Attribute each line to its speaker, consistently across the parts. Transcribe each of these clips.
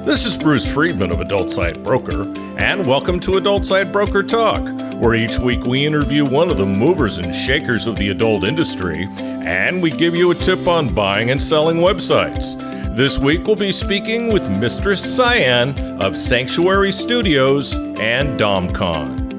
Speaker 1: This is Bruce Friedman of Adult Site Broker, and welcome to Adult Site Broker Talk, where each week we interview one of the movers and shakers of the adult industry, and we give you a tip on buying and selling websites. This week we'll be speaking with Mistress Cyan of Santuary Studios and DomCon.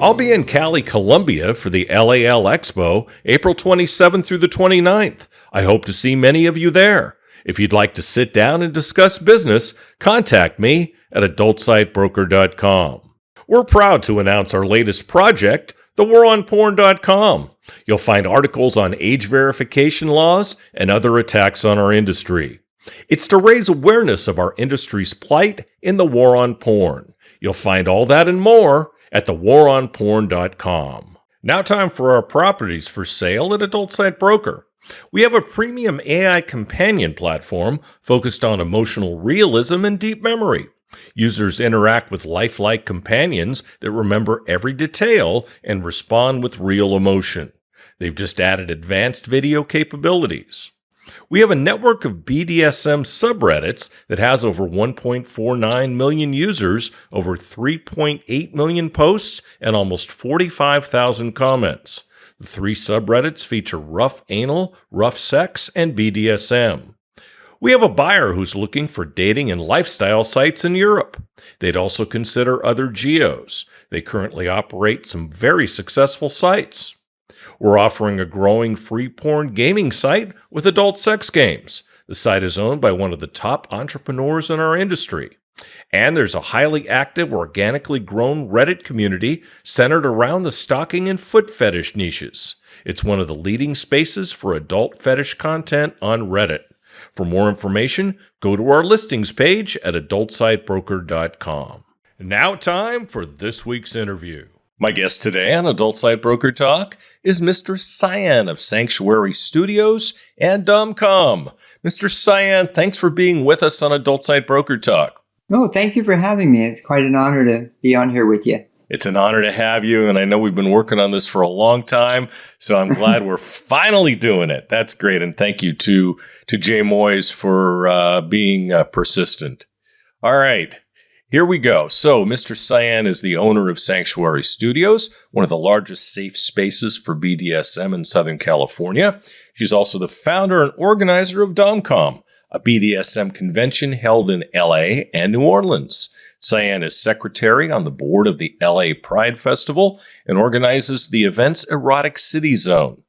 Speaker 1: I'll be in Cali, Colombia for the LAL Expo, April 27th through the 29th. I hope to see many of you there. If you'd like to sit down and discuss business, contact me at adultsitebroker.com. We're proud to announce our latest project, thewaronporn.com. You'll find articles on age verification laws and other attacks on our industry. It's to raise awareness of our industry's plight in the war on porn. You'll find all that and more at thewaronporn.com. Now time for our properties for sale at Adult Site Broker. We have a premium AI companion platform focused on emotional realism and deep memory. Users interact with lifelike companions that remember every detail and respond with real emotion. They've just added advanced video capabilities. We have a network of BDSM subreddits that has over 1.49 million users, over 3.8 million posts, and almost 45,000 comments. The three subreddits feature rough anal, rough sex, and BDSM. We have a buyer who's looking for dating and lifestyle sites in Europe. They'd also consider other geos. They currently operate some very successful sites. We're offering a growing free porn gaming site with adult sex games. The site is owned by one of the top entrepreneurs in our industry. And there's a highly active, organically grown Reddit community centered around the stalking and foot fetish niches. It's one of the leading spaces for adult fetish content on Reddit. For more information, go to our listings page at adultsitebroker.com. Now time for this week's interview. My guest today on Adult Site Broker Talk is Mistress Cyan of Santuary Studios and DomCon. Mr. Cyan, thanks for being with us on Adult Site Broker Talk.
Speaker 2: Oh, thank you for having me. It's quite an honor to be on here with you.
Speaker 1: It's an honor to have you, and I know we've been working on this for a long time, so I'm glad we're finally doing it. That's great, and thank you to Jay Moyes for being persistent. All right. Here we go. So, Mr. Cyan is the owner of Santuary Studios, one of the largest safe spaces for BDSM in Southern California. She's also the founder and organizer of DomCon, a BDSM convention held in LA and New Orleans. Cyan is secretary on the board of the LA Pride Festival and organizes the event's Erotic City zone.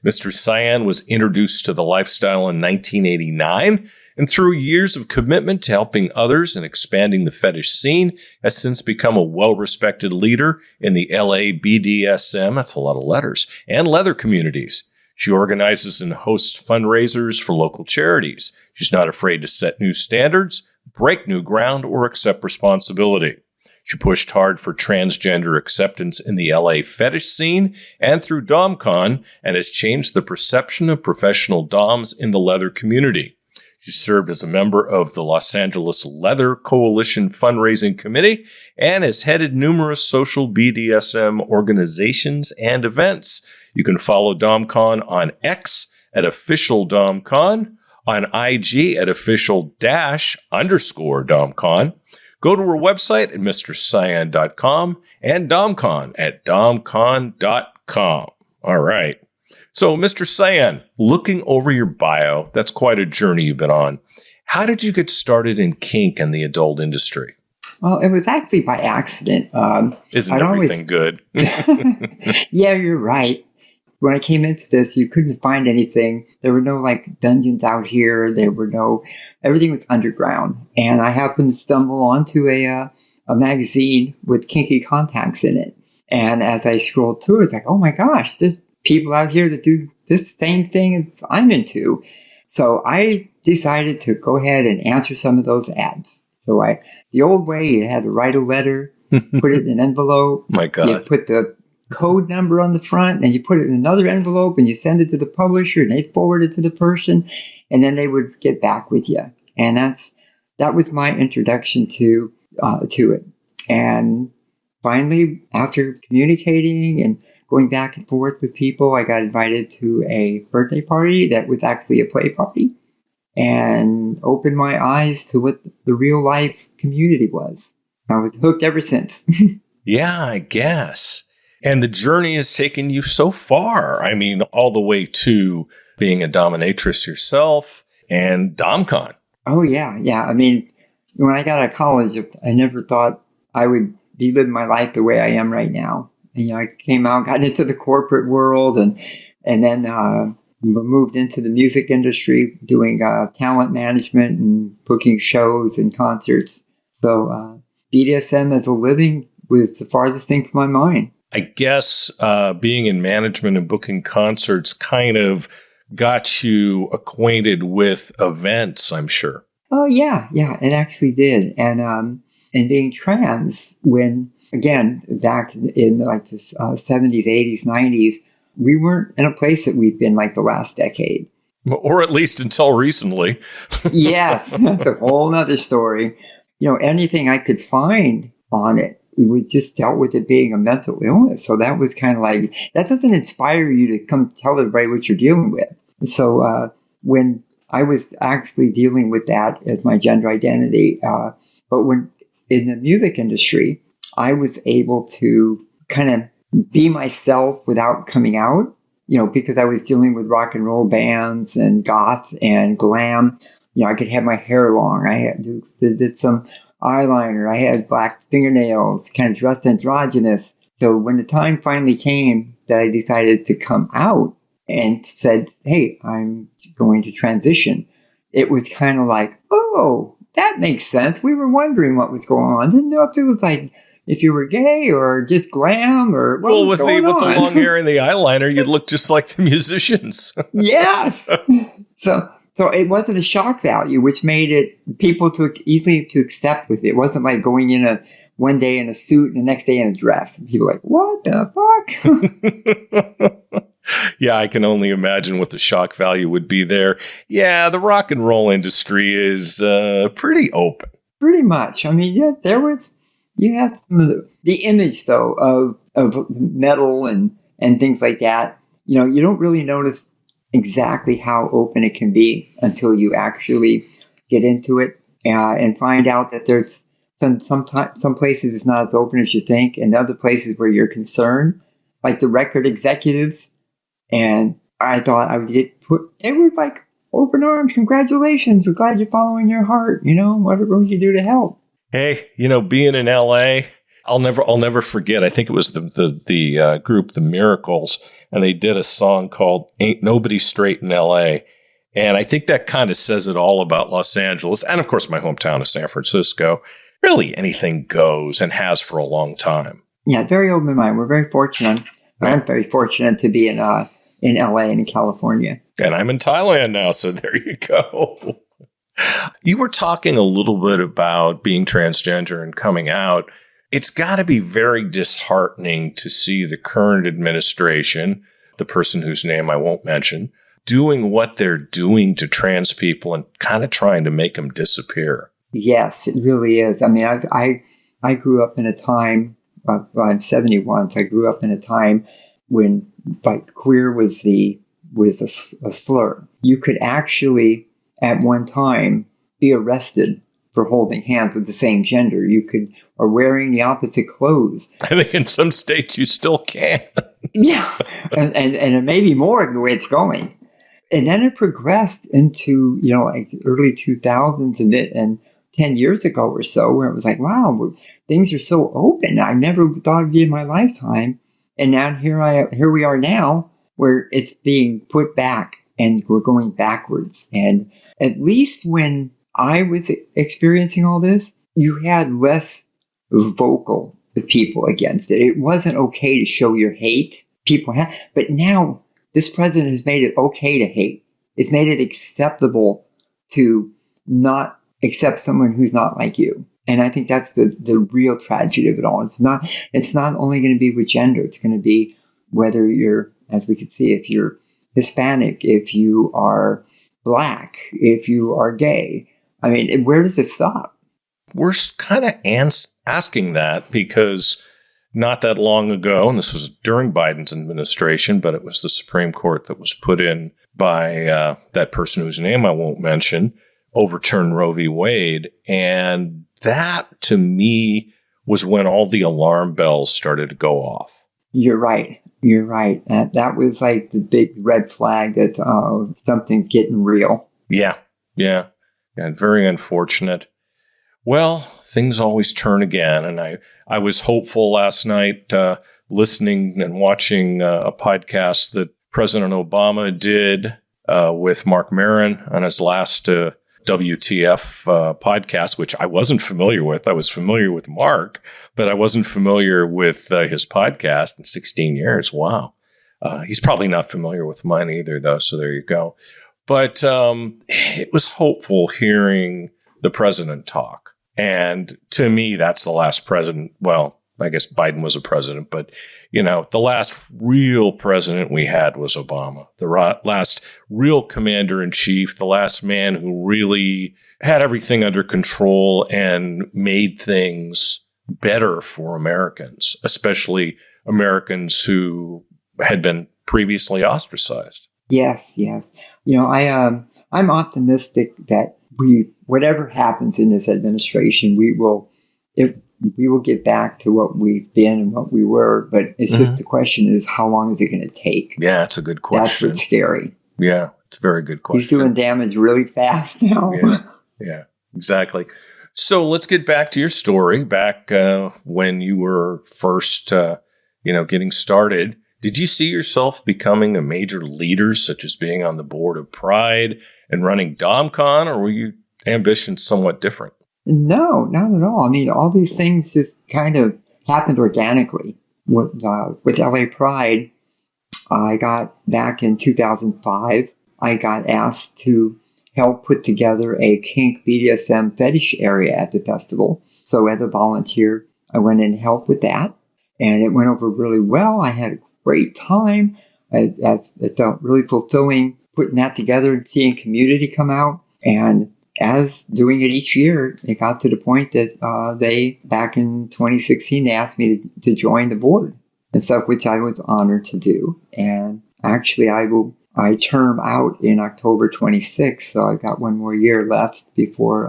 Speaker 1: Mr. Cyan was introduced to the lifestyle in 1989, and through years of commitment to helping others and expanding the fetish scene, has since become a well-respected leader in the LA BDSM, that's a lot of letters, and leather communities. She organizes and hosts fundraisers for local charities. She's not afraid to set new standards, break new ground, or accept responsibility. She pushed hard for transgender acceptance in the LA fetish scene and through DomCon, and has changed the perception of professional doms in the leather community. She served as a member of the Los Angeles Leather Coalition Fundraising Committee and has headed numerous social BDSM organizations and events. You can follow DomCon on X at officialdomcon, on IG at official_DomCon. Go to her website at mistresscyan.com and DomCon at domcon.com. All right. So, Mr. Cyan, looking over your bio, that's quite a journey you've been on. How did you get started in kink and the adult industry?
Speaker 2: Well, it was actually by accident.
Speaker 1: Isn't everything good?
Speaker 2: Yeah, you're right. When I came into this, you couldn't find anything. There were no dungeons out here. Everything was underground. And I happened to stumble onto a magazine with kinky contacts in it. And as I scrolled through, it's like, oh my gosh, there's people out here that do this same thing as I'm into. So I decided to go ahead and answer some of those ads. So the old way, you had to write a letter, put it in an envelope.
Speaker 1: My God.
Speaker 2: You put the code number on the front, and you put it in another envelope, and you send it to the publisher, and they forward it to the person, and then they would get back with you. And that was my introduction to it. And finally, after communicating and going back and forth with people. I got invited to a birthday party that was actually a play party and opened my eyes to what the real life community was. I was hooked ever since.
Speaker 1: Yeah, I guess. And the journey has taken you so far. I mean, all the way to being a dominatrix yourself and DomCon.
Speaker 2: Oh, yeah. Yeah. I mean, when I got out of college, I never thought I would be living my life the way I am right now. And, I came out, got into the corporate world, and then moved into the music industry, doing talent management and booking shows and concerts. So BDSM as a living was the farthest thing from my mind.
Speaker 1: I guess being in management and booking concerts kind of got you acquainted with events, I'm sure.
Speaker 2: Oh, yeah. Yeah, it actually did. And being trans, when, again, back in like the 70s, 80s, 90s, we weren't in a place that we've been like the last decade.
Speaker 1: Or at least until recently.
Speaker 2: Yes, that's a whole nother story. Anything I could find on it, we just dealt with it being a mental illness. So that was kind of like, that doesn't inspire you to come tell everybody what you're dealing with. So when I was actually dealing with that as my gender identity, but when in the music industry, I was able to kind of be myself without coming out, because I was dealing with rock and roll bands and goth and glam. I could have my hair long. I did some eyeliner. I had black fingernails, kind of dressed androgynous. So when the time finally came that I decided to come out and said, hey, I'm going to transition, it was kind of like, oh, that makes sense. We were wondering what was going on. Didn't know if it was like, if you were gay or just glam or what was going on.
Speaker 1: With the long hair and the eyeliner, you'd look just like the musicians.
Speaker 2: Yeah. So it wasn't a shock value, which made it people easily to accept with it. It wasn't like going in one day in a suit and the next day in a dress. People were like, what the
Speaker 1: fuck? Yeah, I can only imagine what the shock value would be there. Yeah, the rock and roll industry is pretty open.
Speaker 2: Pretty much. I mean, yeah, you had some of the image, though, of metal and things like that. You don't really notice exactly how open it can be until you actually get into it and find out that there's some places it's not as open as you think, and other places where you're concerned, like the record executives. And I thought I would they were like, open arms, congratulations, we're glad you're following your heart, whatever you do to help.
Speaker 1: Hey, being in LA, I'll never forget. I think it was the group, The Miracles, and they did a song called "Ain't Nobody Straight in LA," and I think that kind of says it all about Los Angeles, and of course my hometown of San Francisco. Really, anything goes, and has for a long time.
Speaker 2: Yeah, very open mind. We're very fortunate.
Speaker 1: Right.
Speaker 2: I'm very fortunate to be in LA and in California,
Speaker 1: and I'm in Thailand now. So there you go. You were talking a little bit about being transgender and coming out. It's got to be very disheartening to see the current administration, the person whose name I won't mention, doing what they're doing to trans people and kind of trying to make them disappear.
Speaker 2: Yes, it really is. I mean, I grew up in a time, I'm 71, so I grew up in a time when like queer was a slur. You could actually, at one time, be arrested for holding hands with the same gender. Or wearing the opposite clothes.
Speaker 1: I think in some states you still can.
Speaker 2: Yeah, and it may be more the way it's going. And then it progressed into, like early 2000s and 10 years ago or so, where it was like, wow, things are so open. I never thought it'd be in my lifetime. And now here we are now, where it's being put back and we're going backwards. And at least when I was experiencing all this, you had less vocal people against it. It wasn't okay to show your hate. People have, but now this president has made it okay to hate. It's made it acceptable to not accept someone who's not like you. And I think that's the real tragedy of it all. It's not only going to be with gender. It's going to be whether you're, as we could see, if you're Hispanic, if you are Black, if you are gay. I mean, where does it stop?
Speaker 1: We're kind of asking that because not that long ago, and this was during Biden's administration, but it was the Supreme Court that was put in by that person whose name I won't mention, overturned Roe v. Wade. And that, to me, was when all the alarm bells started to go off.
Speaker 2: You're right. You're right. That was like the big red flag that something's getting real.
Speaker 1: Yeah. And very unfortunate. Well, things always turn again. And I was hopeful last night listening and watching a podcast that President Obama did with Mark Maron on his last WTF podcast, which I wasn't familiar with. I was familiar with Mark, but I wasn't familiar with his podcast in 16 years. Wow. He's probably not familiar with mine either, though. So there you go. But it was hopeful hearing the president talk. And to me, that's the last president. Well, I guess Biden was a president, but, the last real president we had was Obama, the last real commander in chief, the last man who really had everything under control and made things better for Americans, especially Americans who had been previously ostracized.
Speaker 2: Yes. I'm optimistic that whatever happens in this administration, we will get back to what we've been and what we were. But it's just the question is, how long is it going to take?
Speaker 1: Yeah, it's a good question.
Speaker 2: That's what's scary.
Speaker 1: Yeah, it's a very good question.
Speaker 2: He's doing damage really fast now.
Speaker 1: Yeah, exactly. So let's get back to your story. Back when you were first, getting started, did you see yourself becoming a major leader, such as being on the board of Pride and running DomCon, or were your ambitions somewhat different?
Speaker 2: No, not at all. I mean, all these things just kind of happened organically. With LA Pride, I got back in 2005, I got asked to help put together a kink BDSM fetish area at the festival. So as a volunteer, I went in and helped with that. And it went over really well. I had a great time. It felt really fulfilling putting that together and seeing community come out. And as doing it each year, it got to the point that they, back in 2016, they asked me to join the board and stuff, which I was honored to do. And actually, I term out in October 26th, so I got one more year left before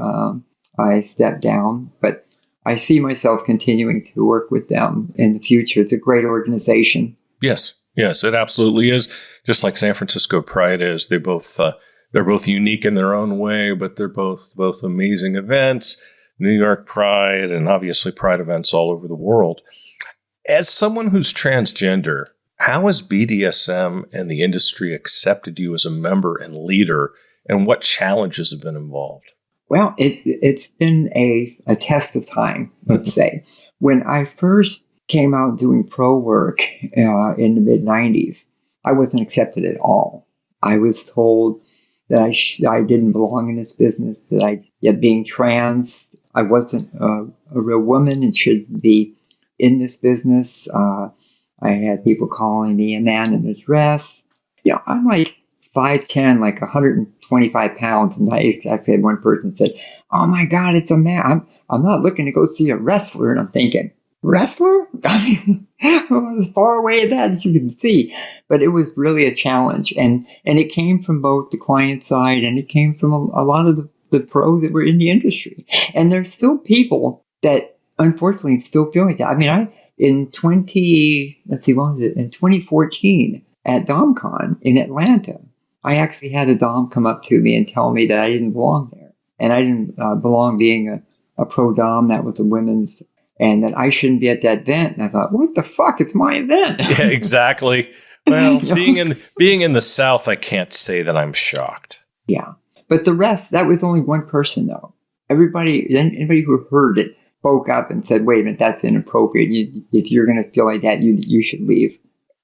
Speaker 2: I step down. But I see myself continuing to work with them in the future. It's a great organization.
Speaker 1: Yes, it absolutely is. Just like San Francisco Pride is. They're both unique in their own way, but they're both amazing events. New York Pride and obviously Pride events all over the world. As someone who's transgender, how has BDSM and the industry accepted you as a member and leader, and what challenges have been involved?
Speaker 2: Well, it's been a test of time, let's say. When I first came out doing pro work in the mid-90s, I wasn't accepted at all. I was told that I didn't belong in this business, that being trans, I wasn't a real woman and shouldn't be in this business. I had people calling me a man in a dress. I'm like 5'10", like 125 pounds. And I actually had one person said, "Oh my God, it's a man. I'm not looking to go see a wrestler." And I'm thinking, wrestler? I mean, I was as far away as that as you can see. But it was really a challenge. And it came from both the client side and it came from a lot of the pros that were in the industry. And there's still people that unfortunately still feel like that. I mean, in 2014 at DomCon in Atlanta, I actually had a Dom come up to me and tell me that I didn't belong there. And I didn't belong being a pro Dom that was a women's, and that I shouldn't be at that event. And I thought, what the fuck? It's my event.
Speaker 1: Yeah, exactly. Well, being in the South, I can't say that I'm shocked.
Speaker 2: Yeah. But the rest, that was only one person though. Anybody who heard it spoke up and said, wait a minute, that's inappropriate. If you're going to feel like that, you should leave.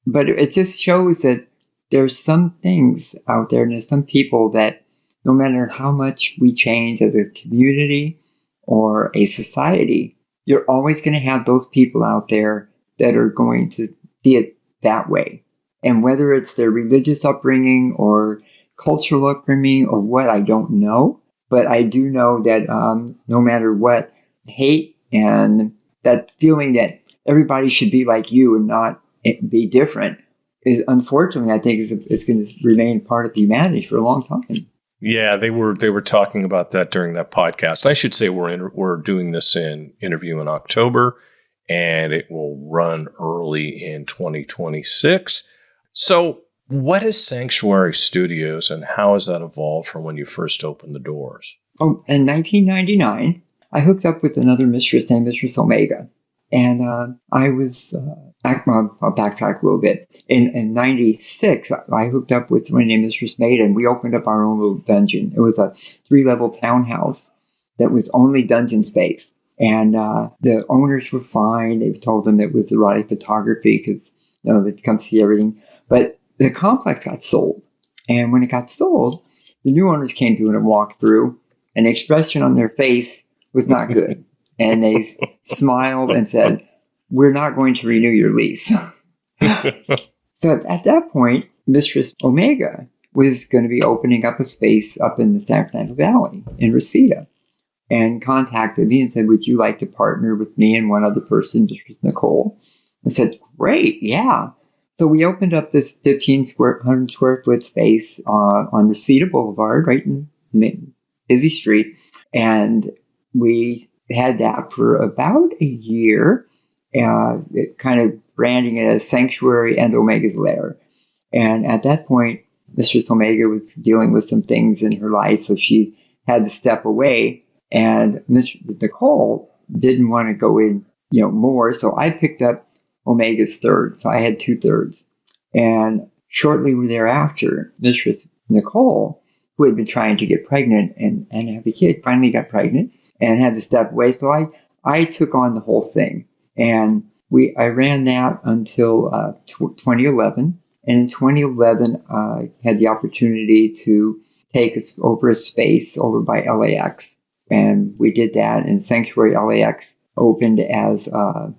Speaker 2: But it just shows that there's some things out there and there's some people that no matter how much we change as a community or a society, you're always going to have those people out there that are going to see it that way. And whether it's their religious upbringing or cultural upbringing or what, I don't know. But I do know that no matter what, hate and that feeling that everybody should be like you and not be different, is unfortunately, I think, is going to remain part of humanity for a long time.
Speaker 3: Yeah, they were talking about that during that podcast. I should say we're doing this interview in October, and it will run early in 2026. So, what is Santuary Studios, and how has that evolved from when you first opened the doors?
Speaker 2: Oh, in 1999, I hooked up with another mistress named Mistress Omega, and I was. I'll backtrack a little bit. In 96, I hooked up with someone named Mistress Maiden. We opened up our own little dungeon. It was a 3-level townhouse that was only dungeon space. And the owners were fine. They told them it was erotic photography because, they'd come see everything. But the complex got sold. And when it got sold, the new owners came to it and walked through. And the expression on their face was not good. And they smiled and said, "We're not going to renew your lease." So at that point, Mistress Omega was going to be opening up a space up in the San Fernando Valley in Reseda, and contacted me and said, "Would you like to partner with me and one other person, Mistress Nicole?" I said, "Great, yeah." So we opened up this 1,500 square foot space on Reseda Boulevard, right in busy street, and we had that for about a year. Kind of branding it as Sanctuary and Omega's Lair. And at that point, Mistress Omega was dealing with some things in her life, so she had to step away. And Mistress Nicole didn't want to go in, more. So I picked up Omega's third. So I had 2/3. And shortly thereafter, Mistress Nicole, who had been trying to get pregnant and have a kid, finally got pregnant and had to step away. So I took on the whole thing. And I ran that until 2011. And in 2011, I had the opportunity to take us over a space over by LAX. And we did that. And Sanctuary LAX opened as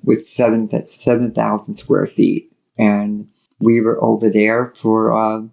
Speaker 2: with 7,000 square feet. And we were over there for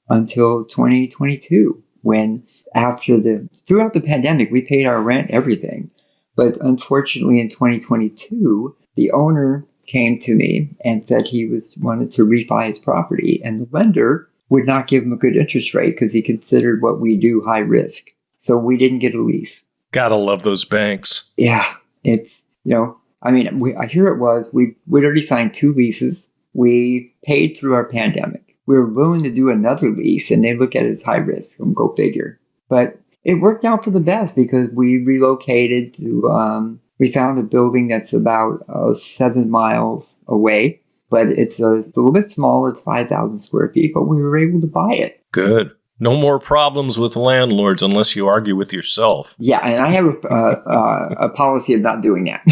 Speaker 2: until 2022, when throughout the pandemic, we paid our rent, everything. But unfortunately, in 2022, the owner came to me and said he wanted to refi his property, and the lender would not give him a good interest rate because he considered what we do high risk. So we didn't get a lease.
Speaker 3: Gotta love those banks.
Speaker 2: Yeah, it's, here it was. We'd already signed 2 leases. We paid through our pandemic. We were willing to do another lease, and they look at it as high risk. Go figure. But it worked out for the best because we relocated to, we found a building that's about 7 miles away, but it's a little bit smaller. It's 5,000 square feet, but we were able to buy it.
Speaker 3: Good. No more problems with landlords unless you argue with yourself.
Speaker 2: Yeah, and I have a policy of not doing that.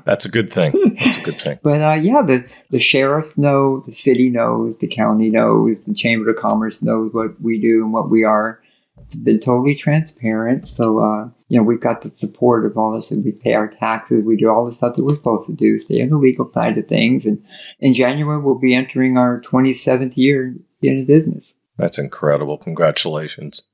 Speaker 3: That's a good thing. That's a good thing.
Speaker 2: But the sheriffs know, the city knows, the county knows, the Chamber of Commerce knows what we do and what we are. It's been totally transparent. So, we've got the support of all this. We pay our taxes. We do all the stuff that we're supposed to do, stay on the legal side of things. And in January, we'll be entering our 27th year in business.
Speaker 3: That's incredible. Congratulations.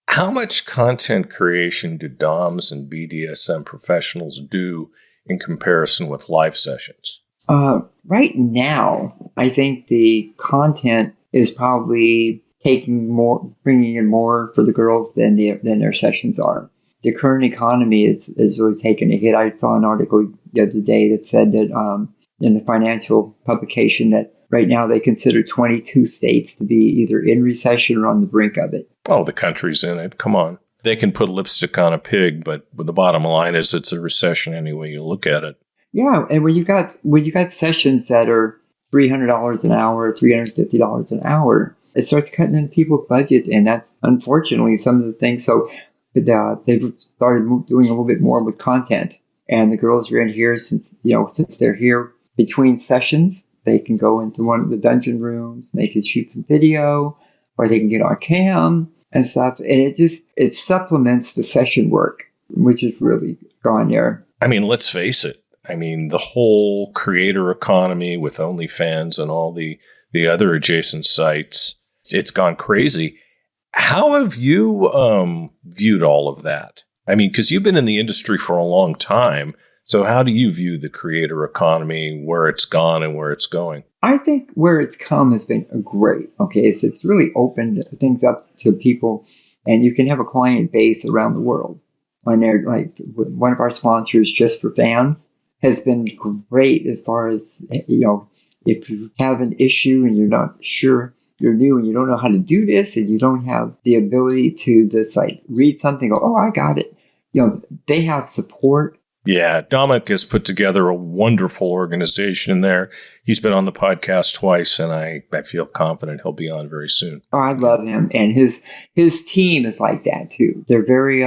Speaker 3: How much content creation do DOMs and BDSM professionals do in comparison with live sessions?
Speaker 2: Right now, I think the content is probably bringing in more for the girls than their sessions are. The current economy is really taking a hit. I saw an article the other day that said that in the financial publication that right now they consider 22 states to be either in recession or on the brink of it.
Speaker 3: Oh, the country's in it. Come on. They can put lipstick on a pig, but the bottom line is it's a recession any way you look at it.
Speaker 2: Yeah, and when you got sessions that are $300 an hour, $350 an hour, it starts cutting into people's budgets, and that's unfortunately some of the things. So they've started doing a little bit more with content, and the girls are in here since they're here between sessions. They can go into one of the dungeon rooms, and they can shoot some video, or they can get on cam and stuff, and it supplements the session work, which is really gone there.
Speaker 3: I mean, let's face it. I mean, the whole creator economy with OnlyFans and all the other adjacent sites, it's gone crazy. How have you viewed all of that? I mean, because you've been in the industry for a long time. So how do you view the creator economy, where it's gone and where it's going?
Speaker 2: I think where it's come has been great. Okay, it's really opened things up to people, and you can have a client base around the world. On there, like one of our sponsors, Just for Fans, has been great as far as, if you have an issue and you're not sure, you're new and you don't know how to do this, and you don't have the ability to just like read something, go, oh, I got it. They have support.
Speaker 3: Yeah, Dominic has put together a wonderful organization there. He's been on the podcast twice, and I feel confident he'll be on very soon.
Speaker 2: Oh, I love him. And his team is like that too. They're very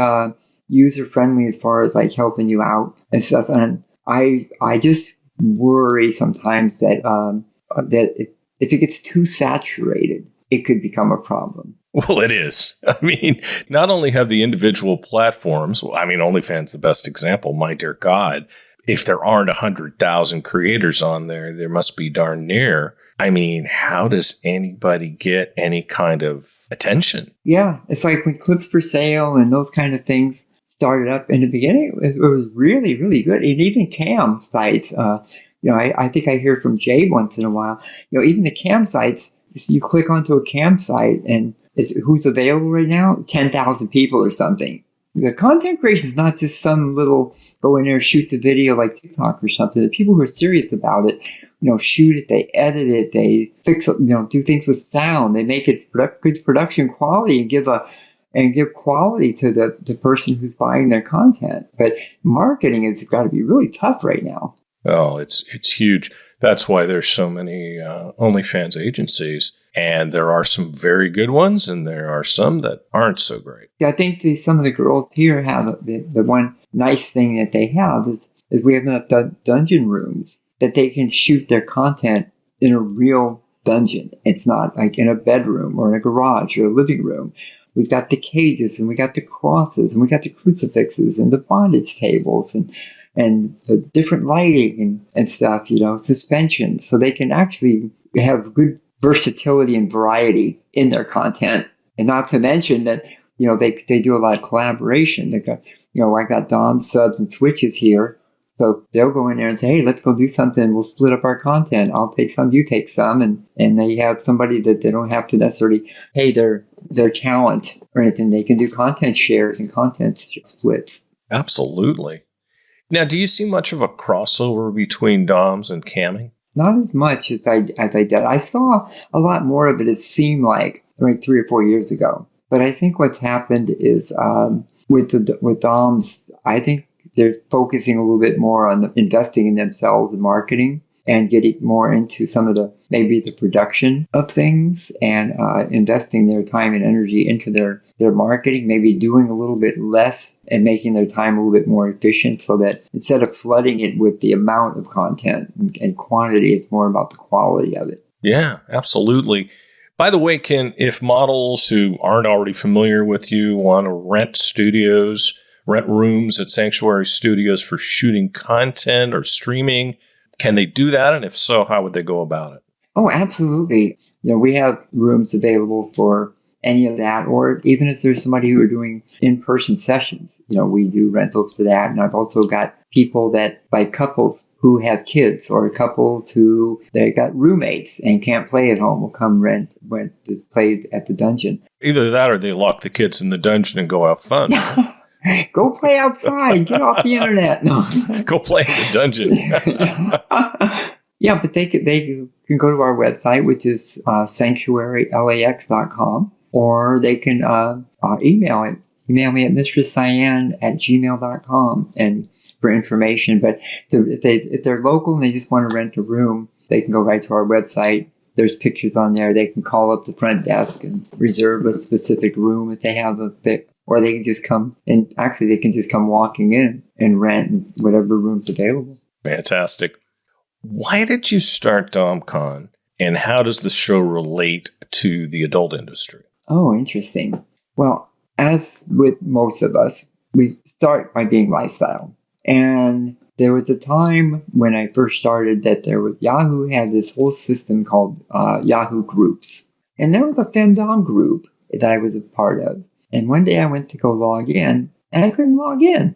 Speaker 2: user-friendly as far as like helping you out and stuff. And I just worry sometimes that that if it gets too saturated, it could become a problem.
Speaker 3: Well, it is. I mean, not only have the individual platforms, OnlyFans the best example, my dear God, if there aren't 100,000 creators on there, there must be darn near. I mean, how does anybody get any kind of attention?
Speaker 2: Yeah, it's like when Clips for Sale and those kind of things started up in the beginning, it was really, really good. And even cam sites, I think I hear from Jay once in a while, even the cam sites, you click onto a cam site and it's who's available right now, 10,000 people or something. The content creation is not just some little go in there, shoot the video like TikTok or something. The people who are serious about it, shoot it, they edit it, they fix it, do things with sound, they make it good production quality and give quality to the person who's buying their content. But marketing has got to be really tough right now.
Speaker 3: Oh, it's huge. That's why there's so many OnlyFans agencies. And there are some very good ones, and there are some that aren't so great.
Speaker 2: Yeah, I think some of the girls here have the one nice thing that they have is we have the dungeon rooms that they can shoot their content in a real dungeon. It's not like in a bedroom or in a garage or a living room. We've got the cages, and we got the crosses, and we got the crucifixes, and the bondage tables, and the different lighting and stuff, suspension. So they can actually have good versatility and variety in their content. And not to mention that, they do a lot of collaboration. They got, I got Dom subs and switches here. So they'll go in there and say, hey, let's go do something. We'll split up our content. I'll take some, you take some. And they have somebody that they don't have to necessarily pay their talent or anything. They can do content shares and content splits.
Speaker 3: Absolutely. Now, do you see much of a crossover between DOMs and camming?
Speaker 2: Not as much as I did. I saw a lot more of it, it seemed like 3 or 4 years ago. But I think what's happened is with DOMs, I think they're focusing a little bit more on investing in themselves and marketing and getting more into some of maybe the production of things and investing their time and energy into their marketing, maybe doing a little bit less and making their time a little bit more efficient so that instead of flooding it with the amount of content and quantity, it's more about the quality of it.
Speaker 3: Yeah, absolutely. By the way, if models who aren't already familiar with you want to rent rooms at Santuary Studios for shooting content or streaming, can they do that? And if so, how would they go about it?
Speaker 2: Oh, absolutely. We have rooms available for any of that, or even if there's somebody who are doing in-person sessions, we do rentals for that. And I've also got people that, like couples who have kids or couples who they got roommates and can't play at home will come rent to play at the dungeon.
Speaker 3: Either that or they lock the kids in the dungeon and go have fun.
Speaker 2: Go play outside. Get off the internet. No.
Speaker 3: Go play in the dungeon.
Speaker 2: Yeah, but they can go to our website, which is sanctuarylax.com, or they can email it. Email me at mistresscyan@gmail.com and for information. But if they're local and they just want to rent a room, they can go right to our website. There's pictures on there. They can call up the front desk and reserve a specific room if they have or they can just come, and actually they can just come walking in and rent whatever room's available.
Speaker 3: Fantastic. Why did you start DomCon, and how does the show relate to the adult industry?
Speaker 2: Oh, interesting. Well, as with most of us, we start by being lifestyle. And there was a time when I first started that Yahoo had this whole system called Yahoo Groups. And there was a femdom group that I was a part of. And one day I went to go log in, and I couldn't log in.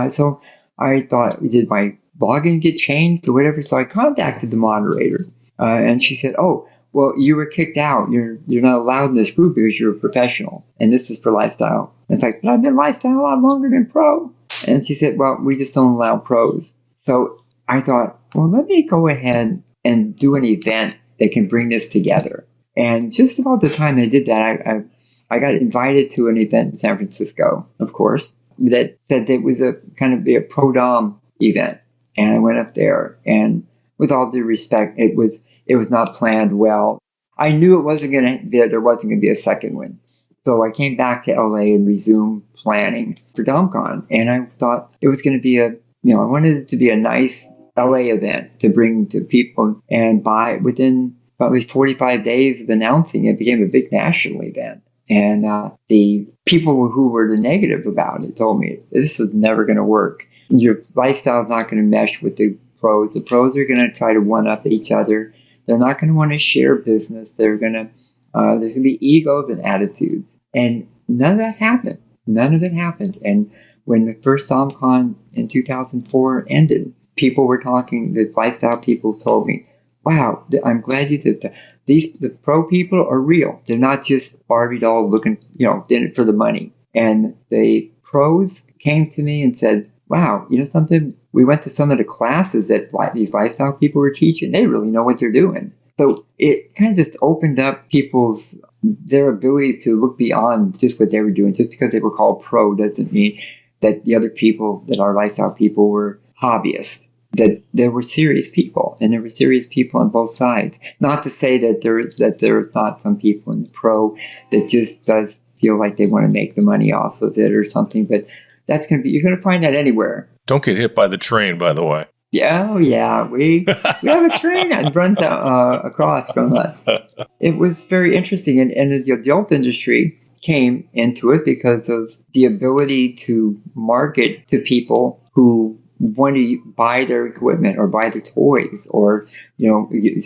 Speaker 2: So I thought, did my login get changed or whatever? So I contacted the moderator, and she said, "Oh, well, you were kicked out. You're not allowed in this group because you're a professional, and this is for lifestyle." And it's like, but I've been lifestyle a lot longer than pro. And she said, "Well, we just don't allow pros." So I thought, well, let me go ahead and do an event that can bring this together. And just about the time I did that, I got invited to an event in San Francisco, of course, that said that it was a kind of be a pro-dom event. And I went up there, and with all due respect, it was not planned well. I knew there wasn't going to be a second one. So I came back to LA and resumed planning for DomCon. And I thought it was going to be I wanted it to be a nice LA event to bring to people. And within probably 45 days of announcing it, became a big national event. And the people who were the negative about it told me, this is never going to work. Your lifestyle is not going to mesh with the pros. The pros are going to try to one-up each other. They're not going to want to share business. There's going to be egos and attitudes. And none of that happened. None of it happened. And when the first DomCon in 2004 ended, people were talking, the lifestyle people told me, wow, I'm glad you did that. The pro people are real. They're not just Barbie doll looking, in it for the money. And the pros came to me and said, wow, something, we went to some of the classes that these lifestyle people were teaching. They really know what they're doing. So it kind of just opened up their ability to look beyond just what they were doing. Just because they were called pro doesn't mean that the other people that are lifestyle people were hobbyists. That there were serious people, and there were serious people on both sides. Not to say that there are not some people in the pro that just does feel like they want to make the money off of it or something, but you're going to find that anywhere.
Speaker 3: Don't get hit by the train, by the way.
Speaker 2: Yeah, oh yeah, we have a train that runs across from us. It was very interesting, and the adult industry came into it because of the ability to market to people who want to buy their equipment or buy the toys or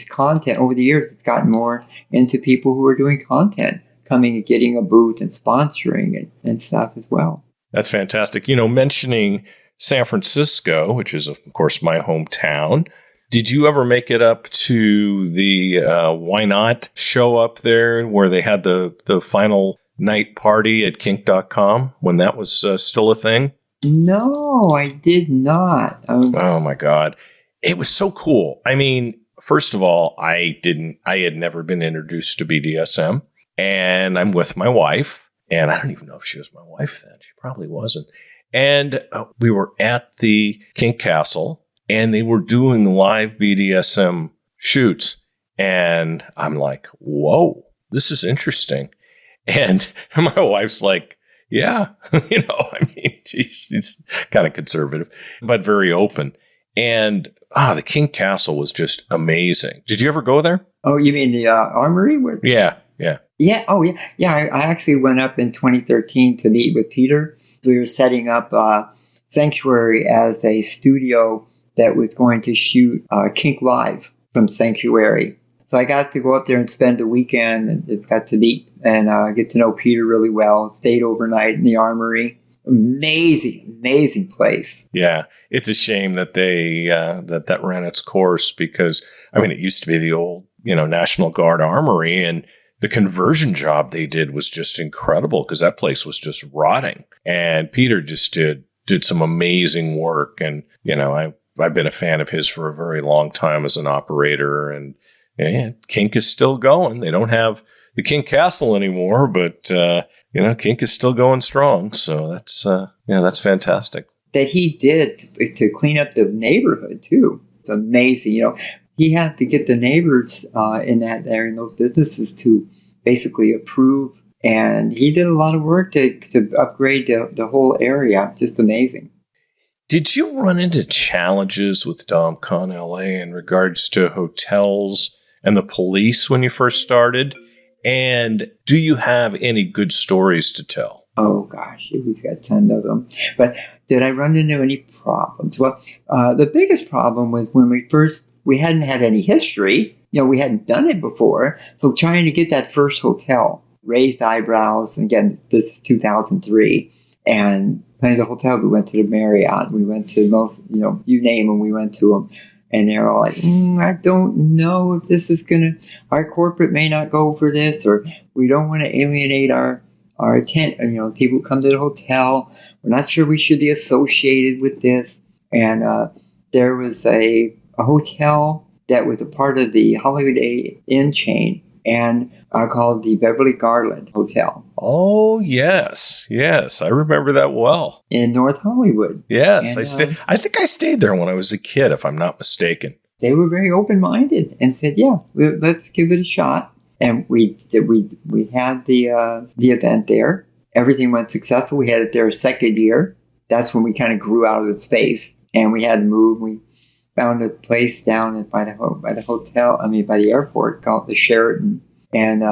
Speaker 2: content. Over the years, it's gotten more into people who are doing content, coming and getting a booth and sponsoring and stuff as well.
Speaker 3: That's fantastic. Mentioning San Francisco, which is, of course, my hometown. Did you ever make it up to the Why Not show up there where they had the final night party at kink.com when that was still a thing?
Speaker 2: No, I did not.
Speaker 3: Oh, my God. It was so cool. I mean, first of all, I had never been introduced to BDSM, and I'm with my wife, and I don't even know if she was my wife then. She probably wasn't. And we were at the Kink Castle, and they were doing live BDSM shoots. And I'm like, whoa, this is interesting. And my wife's like, yeah, she's kind of conservative, but very open. And the Kink Castle was just amazing. Did you ever go there?
Speaker 2: Oh, you mean the Armory?
Speaker 3: Yeah.
Speaker 2: Yeah. Oh, yeah. Yeah, I actually went up in 2013 to meet with Peter. We were setting up Santuary as a studio that was going to shoot Kink Live from Santuary. So I got to go up there and spend a weekend and got to meet and get to know Peter really well. Stayed overnight in the Armory. Amazing place.
Speaker 3: Yeah, it's a shame that they that ran its course because it used to be the old National Guard Armory, and the conversion job they did was just incredible because that place was just rotting. And Peter just did some amazing work, and I've been a fan of his for a very long time as an operator, and Kink is still going. They don't have the Kink Castle anymore, but Kink is still going strong. So that's fantastic.
Speaker 2: That he did to clean up the neighborhood too. It's amazing. He had to get the neighbors in that area, in those businesses, to basically approve. And he did a lot of work to upgrade the whole area. Just amazing.
Speaker 3: Did you run into challenges with DomCon LA in regards to hotels and the police when you first started? And do you have any good stories to tell?
Speaker 2: Oh, gosh, we've got tons of them. But did I run into any problems? Well, the biggest problem was when we hadn't had any history. We hadn't done it before. So trying to get that first hotel, raised eyebrows. Again, this is 2003. And plenty of the hotels. We went to the Marriott. We went to most, you name them, we went to them. And they're all like, I don't know if this is our corporate may not go for this, or we don't want to alienate our people who come to the hotel. We're not sure we should be associated with this. And there was a hotel that was a part of the Holiday Inn chain, and called the Beverly Garland Hotel.
Speaker 3: Oh, yes. Yes. I remember that well.
Speaker 2: In North Hollywood.
Speaker 3: Yes.
Speaker 2: And,
Speaker 3: I think I stayed there when I was a kid, if I'm not mistaken.
Speaker 2: They were very open-minded and said, yeah, let's give it a shot. And we had the event there. Everything went successful. We had it there a second year. That's when we kind of grew out of the space, and we had to move. We found a place down by the airport called the Sheraton. And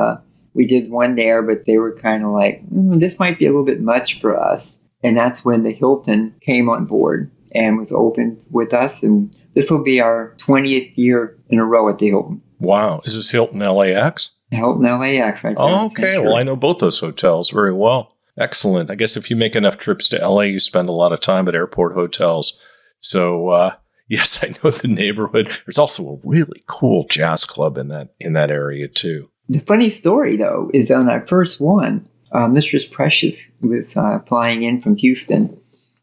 Speaker 2: we did one there, but they were kind of like, this might be a little bit much for us. And that's when the Hilton came on board and was open with us. And this will be our 20th year in a row at the Hilton.
Speaker 3: Wow. Is this Hilton LAX?
Speaker 2: Hilton LAX, right there.
Speaker 3: Oh, okay. Well, I know both those hotels very well. Excellent. I guess if you make enough trips to LA, you spend a lot of time at airport hotels. So, yes, I know the neighborhood. There's also a really cool jazz club in that area, too.
Speaker 2: The funny story, though, is on our first one, Mistress Precious was flying in from Houston,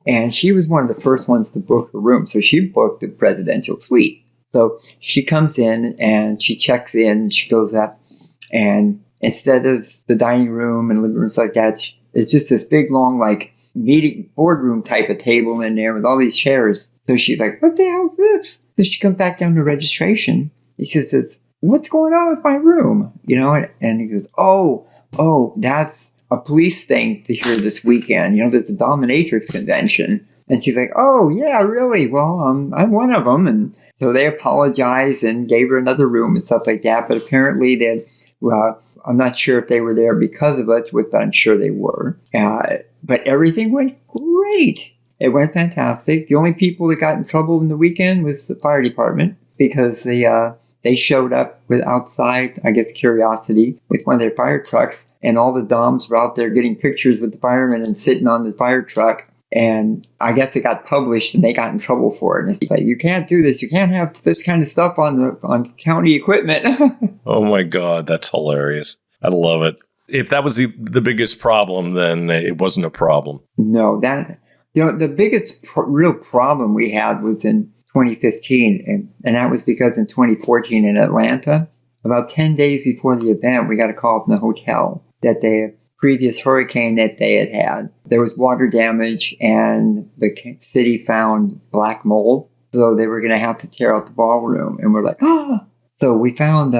Speaker 2: and she was one of the first ones to book her room. So she booked the presidential suite. So she comes in and she checks in, she goes up, and instead of the dining room and living rooms like that, it's just this big, long, like, meeting boardroom type of table in there with all these chairs. So she's like, what the hell is this? So she comes back down to registration. She says, what's going on with my room? And he goes, oh, that's a police thing to hear this weekend. There's a dominatrix convention. And she's like, oh, yeah, really? Well, I'm one of them. And so they apologized and gave her another room and stuff like that. But apparently I'm not sure if they were there because of us, which I'm sure they were. But everything went great. It went fantastic. The only people that got in trouble in the weekend was the fire department, because they showed up with outside, I guess, curiosity with one of their fire trucks, and all the DOMs were out there getting pictures with the firemen and sitting on the fire truck. And I guess it got published and they got in trouble for it. And it's like, you can't do this. You can't have this kind of stuff on county equipment.
Speaker 3: Oh my God, that's hilarious. I love it. If that was the biggest problem, then it wasn't a problem.
Speaker 2: No, the biggest real problem we had was in 2015. And that was because in 2014 in Atlanta, about 10 days before the event, we got a call from the hotel that the previous hurricane that they had, there was water damage and the city found black mold. So they were going to have to tear out the ballroom. And we're like, ah! So we found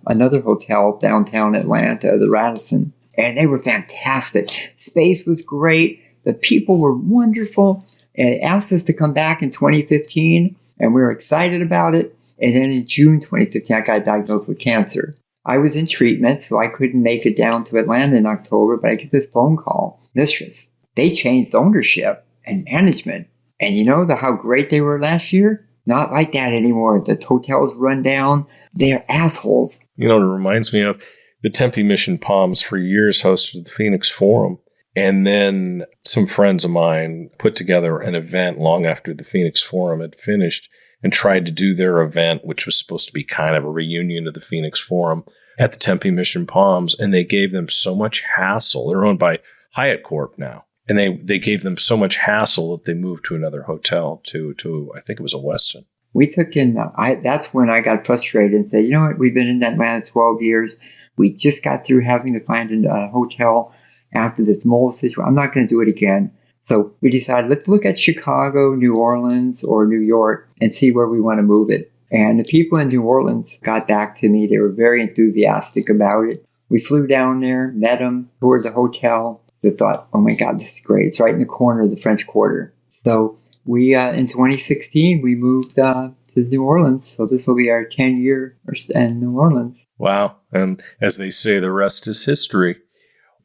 Speaker 2: another hotel downtown Atlanta, the Radisson, and they were fantastic. Space was great. The people were wonderful. And it asked us to come back in 2015, and we were excited about it. And then in June 2015, I got diagnosed with cancer. I was in treatment, so I couldn't make it down to Atlanta in October, but I get this phone call. Mistress, they changed ownership and management. And you know how great they were last year? Not like that anymore. The hotels run down. They're assholes.
Speaker 3: It reminds me of the Tempe Mission Palms for years hosted the Phoenix Forum. And then some friends of mine put together an event long after the Phoenix Forum had finished and tried to do their event, which was supposed to be kind of a reunion of the Phoenix Forum at the Tempe Mission Palms. And they gave them so much hassle. They're owned by Hyatt Corp now. And they gave them so much hassle that they moved to another hotel to I think it was a Westin.
Speaker 2: We took in, that's when I got frustrated and said, you know what, we've been in Atlanta 12 years. We just got through having to find a hotel after this mold situation. I'm not going to do it again. So we decided, let's look at Chicago, New Orleans, or New York and see where we want to move it. And the people in New Orleans got back to me. They were very enthusiastic about it. We flew down there, met them, toured the hotel. They thought, oh my God, this is great. It's right in the corner of the French Quarter. So we, in 2016, we moved to New Orleans. So this will be our 10th year in New Orleans.
Speaker 3: Wow. And as they say, the rest is history.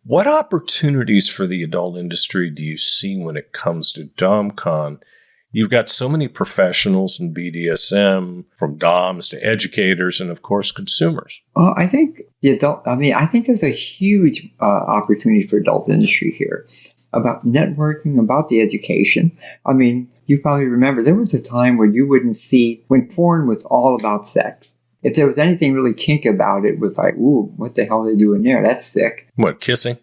Speaker 3: What opportunities for the adult industry do you see when it comes to DomCon? You've got so many professionals in BDSM, from DOMs to educators and, of course, consumers.
Speaker 2: I think there's a huge opportunity for adult industry here. about networking, about the education. I mean, you probably remember there was a time where you wouldn't see, when porn was all about sex. If there was anything really kink about it, was like, ooh, what the hell are they doing there? That's sick.
Speaker 3: What, kissing?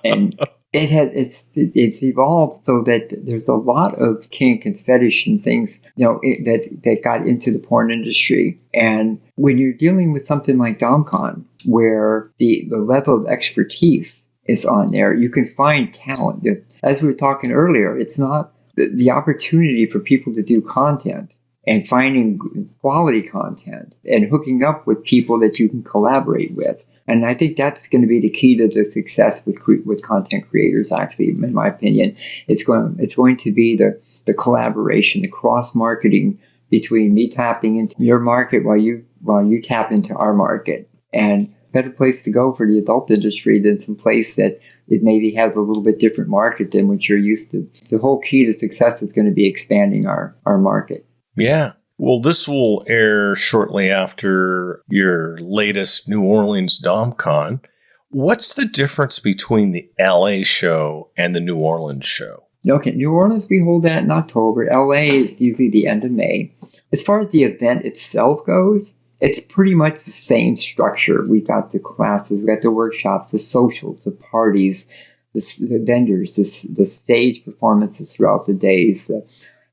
Speaker 2: and it's evolved so that there's a lot of kink and fetish and things, that got into the porn industry. And when you're dealing with something like DomCon, where the level of expertise is on there, you can find talent. As we were talking earlier, it's not the opportunity for people to do content and finding quality content and hooking up with people that you can collaborate with. And I think that's going to be the key to the success with content creators, actually, in my opinion. It's going to be the collaboration, the cross-marketing between me tapping into your market while you tap into our market. And better place to go for the adult industry than some place that it maybe has a little bit different market than what you're used to. The whole key to success is going to be expanding our market.
Speaker 3: Yeah. Well, this will air shortly after your latest New Orleans DomCon. What's the difference between the LA show and the New Orleans show?
Speaker 2: Okay, New Orleans, we hold that in October. LA is usually the end of May. As far as the event itself goes, it's pretty much the same structure. We've got the classes, we've got the workshops, the socials, the parties, the vendors, the stage performances throughout the days.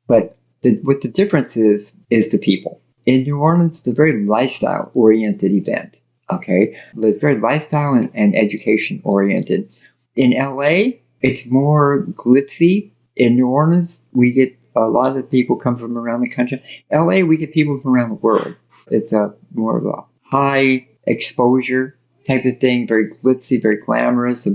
Speaker 2: But what the difference is the people. In New Orleans, it's a very lifestyle-oriented event, okay? It's very lifestyle and education-oriented. In LA, it's more glitzy. In New Orleans, we get a lot of people come from around the country. LA, we get people from around the world. It's more of a high exposure type of thing, very glitzy, very glamorous.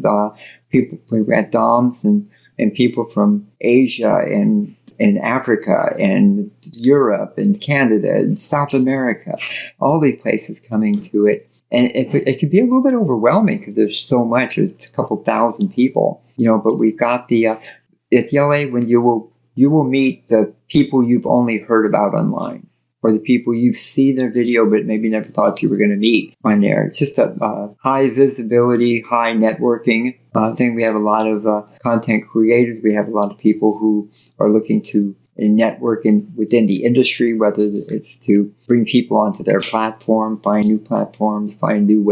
Speaker 2: People, we got DOMs and people from Asia and Africa and Europe and Canada and South America, all these places coming to it. And it can be a little bit overwhelming because there's so much. There's a couple thousand people, but we've got at LA, when you will meet the people you've only heard about online, or the people you've seen their video but maybe never thought you were going to meet on there. It's just a high visibility, high networking thing. We have a lot of content creators. We have a lot of people who are looking to network within the industry, whether it's to bring people onto their platform, find new platforms, find new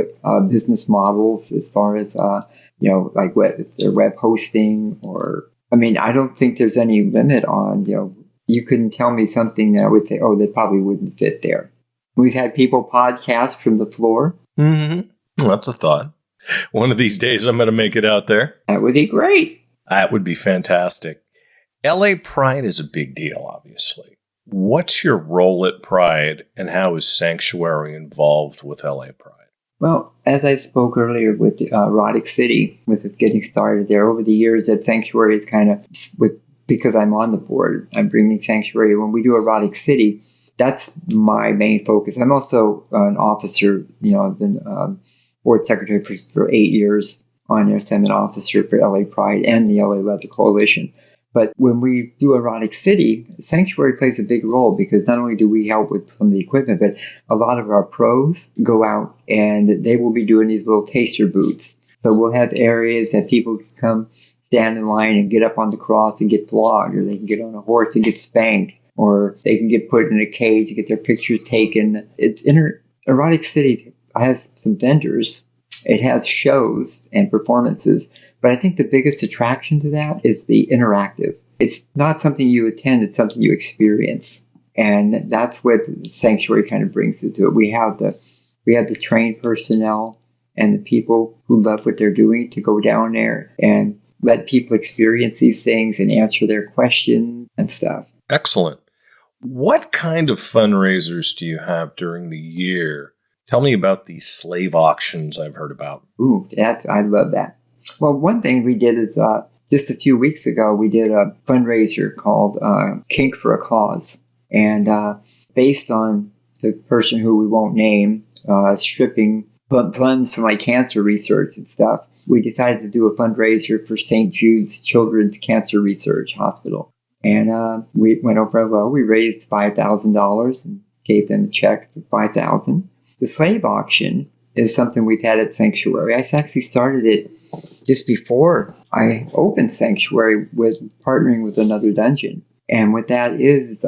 Speaker 2: business models as far as, like their web hosting I don't think there's any limit on, you couldn't tell me something that I would say, oh, that probably wouldn't fit there. We've had people podcast from the floor.
Speaker 3: Mm-hmm. Well, that's a thought. One of these days, I'm going to make it out there.
Speaker 2: That would be great.
Speaker 3: That would be fantastic. LA Pride is a big deal, obviously. What's your role at Pride, and how is Santuary involved with LA Pride?
Speaker 2: Well, as I spoke earlier with Erotic City, with it getting started there, over the years, that Santuary is kind of because I'm on the board, I'm bringing Santuary. When we do Erotic City, that's my main focus. I'm also an officer, I've been board secretary for 8 years on there, so I'm an officer for LA Pride and the LA Leather Coalition. But when we do Erotic City, Santuary plays a big role because not only do we help with some of the equipment, but a lot of our pros go out and they will be doing these little taster booths. So we'll have areas that people can come stand in line and get up on the cross and get flogged, or they can get on a horse and get spanked, or they can get put in a cage and get their pictures taken. Erotic City has some vendors. It has shows and performances, but I think the biggest attraction to that is the interactive. It's not something you attend, it's something you experience. And that's what Santuary kind of brings it to it. We have the trained personnel and the people who love what they're doing to go down there and let people experience these things and answer their questions and stuff.
Speaker 3: Excellent. What kind of fundraisers do you have during the year? Tell me about these slave auctions I've heard about.
Speaker 2: Ooh, I love that. Well, one thing we did is just a few weeks ago, we did a fundraiser called Kink for a Cause. And based on the person who we won't name stripping funds from my cancer research and stuff, we decided to do a fundraiser for St. Jude's Children's Cancer Research Hospital. And we went over well. We raised $5,000 and gave them a check for $5,000. The slave auction is something we've had at Santuary. I actually started it just before I opened Santuary with partnering with another dungeon. And what that is,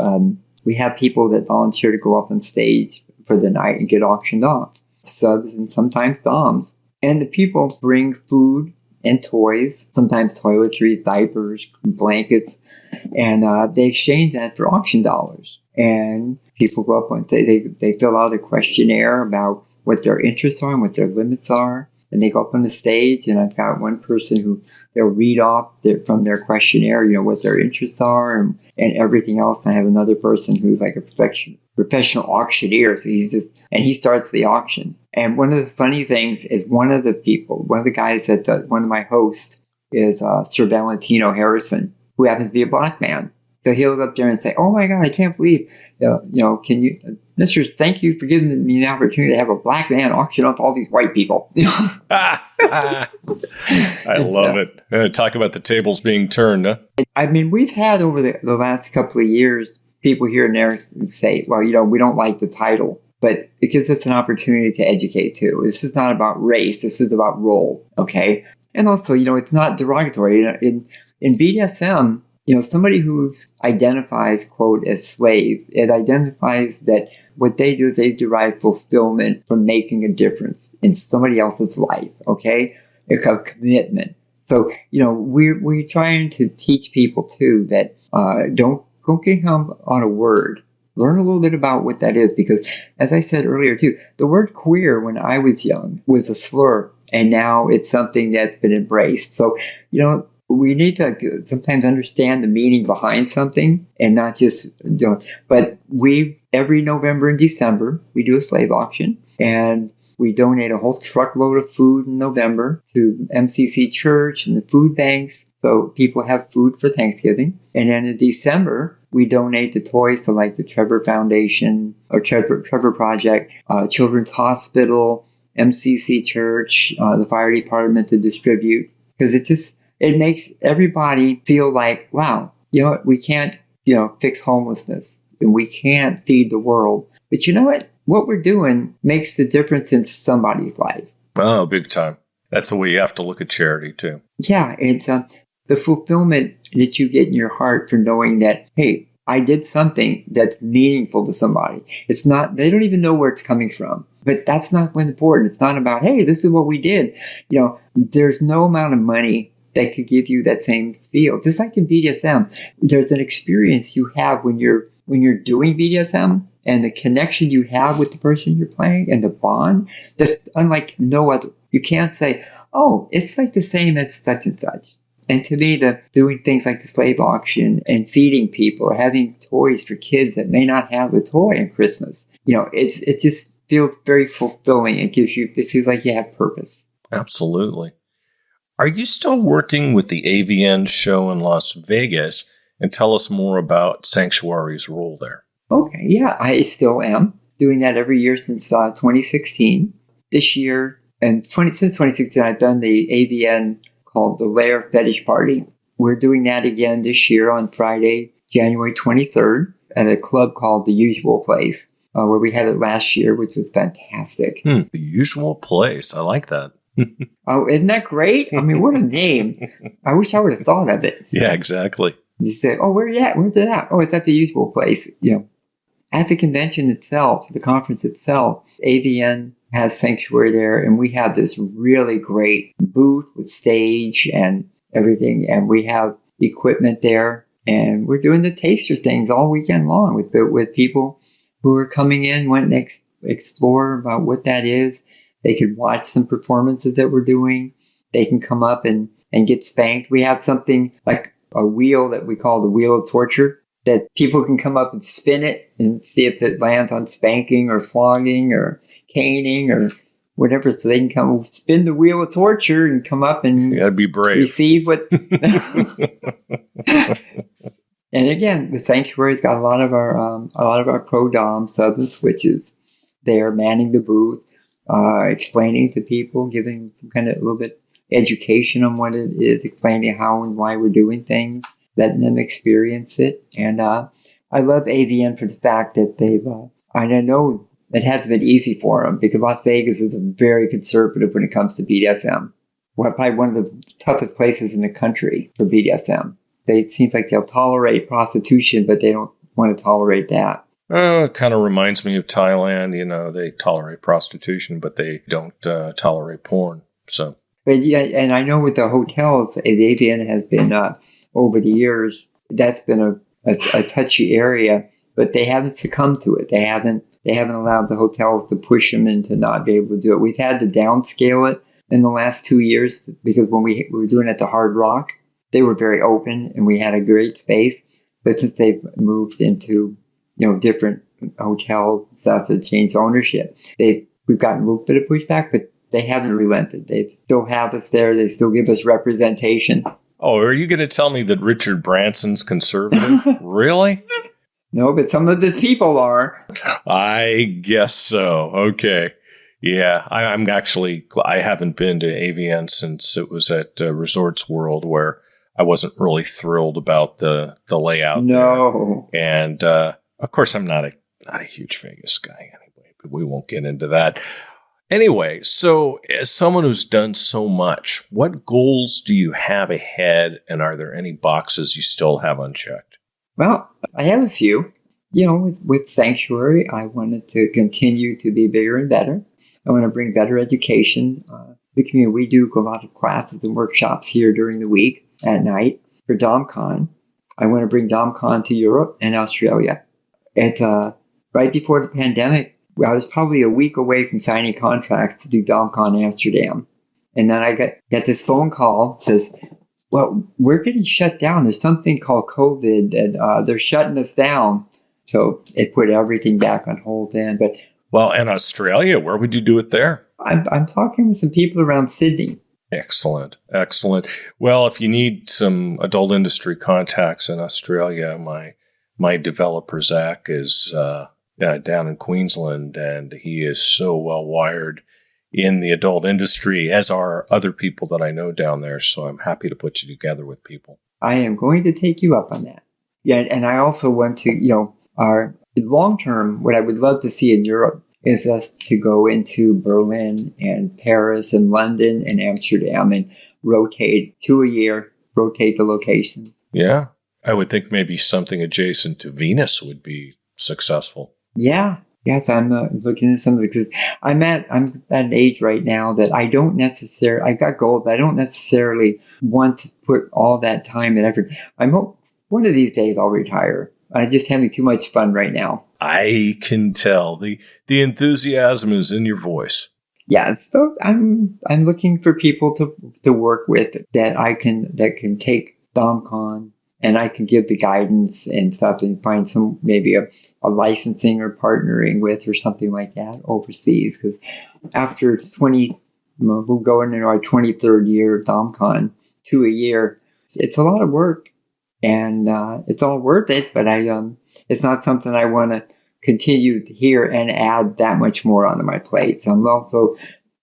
Speaker 2: we have people that volunteer to go up on stage for the night and get auctioned off. Subs and sometimes doms. And the people bring food and toys, sometimes toiletries, diapers, blankets, and they exchange that for auction dollars. And people go up and they fill out a questionnaire about what their interests are and what their limits are. And they go up on the stage, and I've got one person who they'll read off from their questionnaire, what their interests are and everything else. And I have another person who's like a professional auctioneer. So he starts the auction. And one of the funny things is one of the guys one of my hosts is Sir Valentino Harrison, who happens to be a black man. So he'll go up there and say, "Oh my God, I can't believe, can you, Mistress, thank you for giving me the opportunity to have a black man auction off all these white people."
Speaker 3: I love it. Talk about the tables being turned, huh?
Speaker 2: I mean, we've had over the last couple of years, people here and there say, well, we don't like the title, but it gives us an opportunity to educate too. This is not about race. This is about role. Okay. And also, it's not derogatory. In BDSM, somebody who identifies, quote, as slave, it identifies that what they do is they derive fulfillment from making a difference in somebody else's life, okay? It's a commitment. So, we're trying to teach people, too, that don't get hung on a word. Learn a little bit about what that is, because, as I said earlier, too, the word queer when I was young was a slur, and now it's something that's been embraced. So, we need to sometimes understand the meaning behind something and not just but every November and December, we do a slave auction, and we donate a whole truckload of food in November to MCC Church and the food banks, so people have food for Thanksgiving. And then in December, we donate the toys to like the Trevor Foundation or Trevor Project, Children's Hospital, MCC Church, the fire department to distribute, because it makes everybody feel like, wow, we can't, fix homelessness and we can't feed the world. But you know what? What we're doing makes the difference in somebody's life.
Speaker 3: Oh, big time. That's the way you have to look at charity, too.
Speaker 2: Yeah, it's the fulfillment that you get in your heart for knowing that, hey, I did something that's meaningful to somebody. It's not, they don't even know where it's coming from. But that's not what's important. It's not about, hey, this is what we did. There's no amount of money that could give you that same feel. Just like in BDSM, there's an experience you have when you're doing BDSM, and the connection you have with the person you're playing and the bond, that's unlike no other. You can't say, oh, it's like the same as such and such. And to me, doing things like the slave auction and feeding people or having toys for kids that may not have a toy on Christmas, it just feels very fulfilling. It feels like you have purpose.
Speaker 3: Absolutely. Are you still working with the AVN show in Las Vegas? And tell us more about Santuary's role there.
Speaker 2: Okay, yeah, I still am doing that every year since 2016. This year, and since 2016, I've done the AVN called the Lair Fetish Party. We're doing that again this year on Friday, January 23rd, at a club called The Usual Place, where we had it last year, which was fantastic.
Speaker 3: The Usual Place. I like that.
Speaker 2: Oh, isn't that great? I mean, what a name. I wish I would have thought of it.
Speaker 3: Yeah, exactly.
Speaker 2: You say, oh, where are you at? Where's it at? Oh, it's at The Usual Place. At the convention itself, the conference itself, AVN has Santuary there, and we have this really great booth with stage and everything, and we have equipment there, and we're doing the taster things all weekend long with people who are coming in, wanting to explore about what that is. They could watch some performances that we're doing. They can come up and get spanked. We have something like a wheel that we call the Wheel of Torture, that people can come up and spin it and see if it lands on spanking or flogging or caning or whatever. So they can come spin the Wheel of Torture and come up and
Speaker 3: you gotta be brave.
Speaker 2: Receive what. And again, the Sanctuary's got a lot of our pro dom subs and switches there, manning the booth, explaining to people, giving some kind of a little bit education on what it is, explaining how and why we're doing things, letting them experience it. And I love AVN for the fact that they've, I know it hasn't been easy for them because Las Vegas is very conservative when it comes to BDSM. probably one of the toughest places in the country for BDSM. It seems like they'll tolerate prostitution, but they don't want to tolerate that.
Speaker 3: It kind of reminds me of Thailand. You know, they tolerate prostitution, but they don't tolerate porn. So,
Speaker 2: but yeah, and I know with the hotels, as AVN has been over the years, that's been a touchy area. But they haven't succumbed to it. They haven't allowed the hotels to push them into not be able to do it. We've had to downscale it in the last 2 years because when we were doing it at the Hard Rock, they were very open and we had a great space. But since they've moved into different hotel stuff that changed ownership, we've gotten a little bit of pushback, but they haven't relented. They still have us there. They still give us representation.
Speaker 3: Oh, are you going to tell me that Richard Branson's conservative? Really?
Speaker 2: No, but some of his people are.
Speaker 3: I guess so. Okay. Yeah, I haven't been to AVN since it was at Resorts World, where I wasn't really thrilled about the layout.
Speaker 2: No.
Speaker 3: There. And of course, I'm not a huge Vegas guy anyway, but we won't get into that. Anyway, so as someone who's done so much, what goals do you have ahead, and are there any boxes you still have unchecked?
Speaker 2: Well, I have a few. With Sanctuary, I wanted to continue to be bigger and better. I want to bring better education to the community. We do a lot of classes and workshops here during the week at night for DomCon. I want to bring DomCon to Europe and Australia. Right before the pandemic, I was probably a week away from signing contracts to do DomCon Amsterdam. And then I got this phone call that says, well, we're getting shut down. There's something called COVID and they're shutting us down. So it put everything back on hold then. But
Speaker 3: well, in Australia, where would you do it there?
Speaker 2: I'm talking with some people around Sydney.
Speaker 3: Excellent. Well, if you need some adult industry contacts in Australia, my developer, Zach, is down in Queensland, and he is so well wired in the adult industry, as are other people that I know down there. So I'm happy to put you together with people.
Speaker 2: I am going to take you up on that. Yeah, and I also want to, our long term, what I would love to see in Europe is us to go into Berlin and Paris and London and Amsterdam and rotate 2 a year, rotate the location.
Speaker 3: Yeah, I would think maybe something adjacent to Venus would be successful.
Speaker 2: Yeah. Yes, I'm looking at something because I'm at an age right now that I got gold, but I don't necessarily want to put all that time and effort. I'm hope one of these days I'll retire. I'm just having too much fun right now.
Speaker 3: I can tell the enthusiasm is in your voice.
Speaker 2: Yeah, so I'm looking for people to work with that can take DomCon and I can give the guidance and stuff and find some maybe a licensing or partnering with or something like that overseas. Because after we're going into our 23rd year of DomCon, 2 a year, it's a lot of work. And it's all worth it, but it's not something I want to continue to hear and add that much more onto my plate. So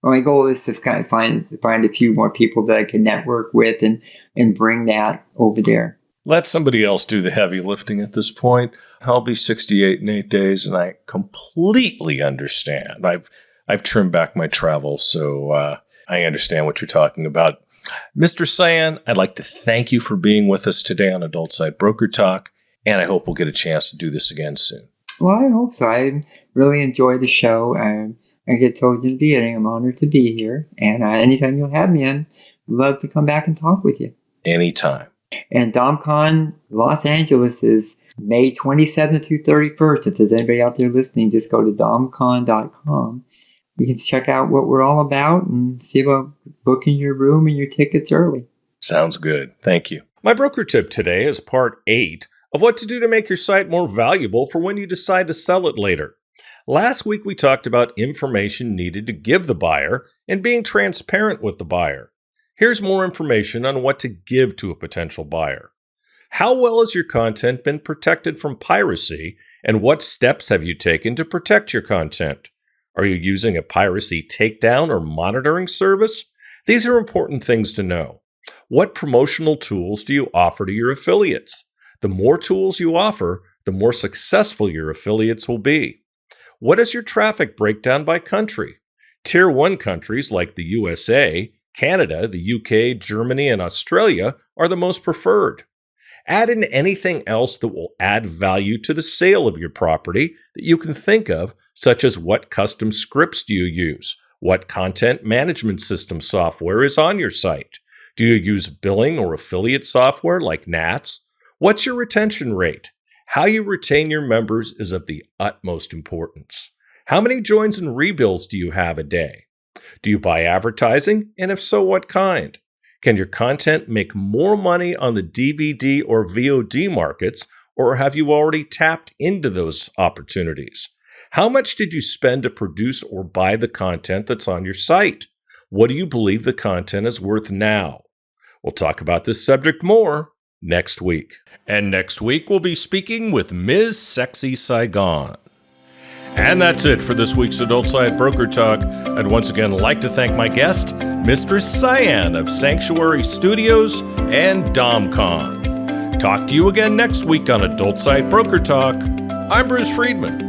Speaker 2: my goal is to kind of find a few more people that I can network with and bring that over there.
Speaker 3: Let somebody else do the heavy lifting at this point. I'll be 68 in 8 days, and I completely understand. I've trimmed back my travel, so I understand what you're talking about. Mr. Cyan, I'd like to thank you for being with us today on Adult Side Broker Talk, and I hope we'll get a chance to do this again soon.
Speaker 2: Well, I hope so. I really enjoy the show. I get told you in the beginning, I'm honored to be here, and anytime you'll have me in, love to come back and talk with you.
Speaker 3: Anytime.
Speaker 2: And DomCon Los Angeles is May 27th through 31st. If there's anybody out there listening, just go to domcon.com. You can check out what we're all about and see about booking your room and your tickets early.
Speaker 3: Sounds good. Thank you.
Speaker 1: My broker tip today is part 8 of what to do to make your site more valuable for when you decide to sell it later. Last week, we talked about information needed to give the buyer and being transparent with the buyer. Here's more information on what to give to a potential buyer. How well has your content been protected from piracy, and what steps have you taken to protect your content? Are you using a piracy takedown or monitoring service? These are important things to know. What promotional tools do you offer to your affiliates? The more tools you offer, the more successful your affiliates will be. What is your traffic breakdown by country? Tier 1 countries like the USA Canada, the UK, Germany, and Australia are the most preferred. Add in anything else that will add value to the sale of your property that you can think of, such as what custom scripts do you use? What content management system software is on your site? Do you use billing or affiliate software like Nats? What's your retention rate? How you retain your members is of the utmost importance. How many joins and rebills do you have a day? Do you buy advertising? And if so, what kind? Can your content make more money on the DVD or VOD markets, or have you already tapped into those opportunities? How much did you spend to produce or buy the content that's on your site? What do you believe the content is worth now? We'll talk about this subject more next week. And next week, we'll be speaking with Ms. Sexy Saigon. And that's it for this week's Adult Side Broker Talk. I'd once again like to thank my guest, Mistress Cyan of Santuary Studios and DomCon. Talk to you again next week on Adult Side Broker Talk. I'm Bruce Friedman.